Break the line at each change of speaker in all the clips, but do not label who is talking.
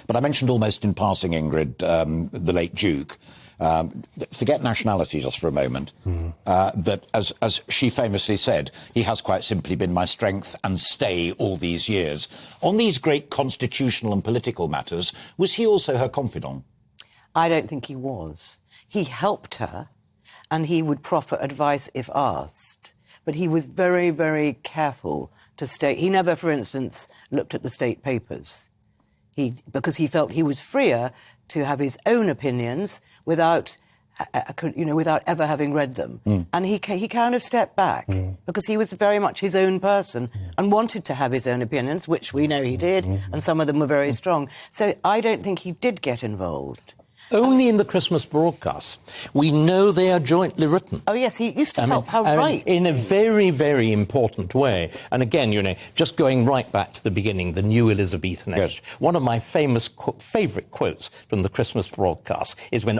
But I mentioned almost in passing, Ingrid, the late Duke. Forget nationality just for a moment. But as she famously said, he has quite simply been my strength and stay all these years. On these great constitutional and political matters, was he also her confidant?
I don't think he was. He helped her, and he would proffer advice if asked. But he was very, very careful to state. He never, for instance, looked at the state papers. Because he felt he was freer to have his own opinions without ever having read them. And he kind of stepped back because he was very much his own person and wanted to have his own opinions, which we know he did, and some of them were very strong. So I don't think he did get involved.
Only in the Christmas broadcasts. We know they are jointly written.
Oh, yes, he used to help her write.
In a very, very important way. And again, just going right back to the beginning, the new Elizabethan age. Yes. One of my favourite quotes from the Christmas broadcast is when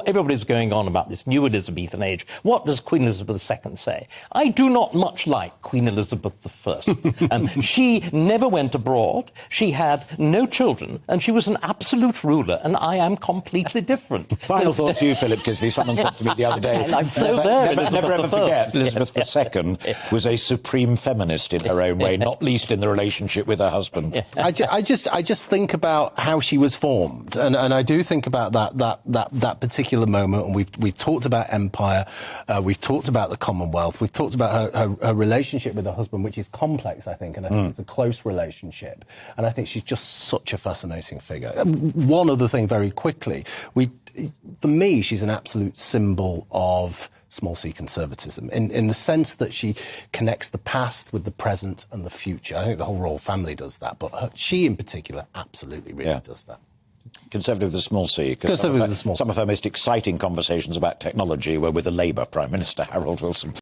everybody's going on about this new Elizabethan age, what does Queen Elizabeth II say? I do not much like Queen Elizabeth I. She never went abroad, she had no children, and she was an absolute ruler, and I am completely different.
Final thought to you, Philip Kiszely. Someone said to me the other day, never ever forget, Elizabeth II was a supreme feminist in her own way, not least in the relationship with her husband.
I just think about how she was formed, and I do think about that particular moment. And we've talked about empire, we've talked about the Commonwealth, we've talked about her relationship with her husband, which is complex, I think, and I think it's a close relationship. And I think she's just such a fascinating figure. One other thing, very quickly. For me, she's an absolute symbol of small c conservatism in the sense that she connects the past with the present and the future. I think the whole royal family does that, but she in particular absolutely really does that.
Conservative with a small c.
Conservative with a small c.
Some of her most exciting conversations about technology were with the Labour Prime Minister, Harold Wilson.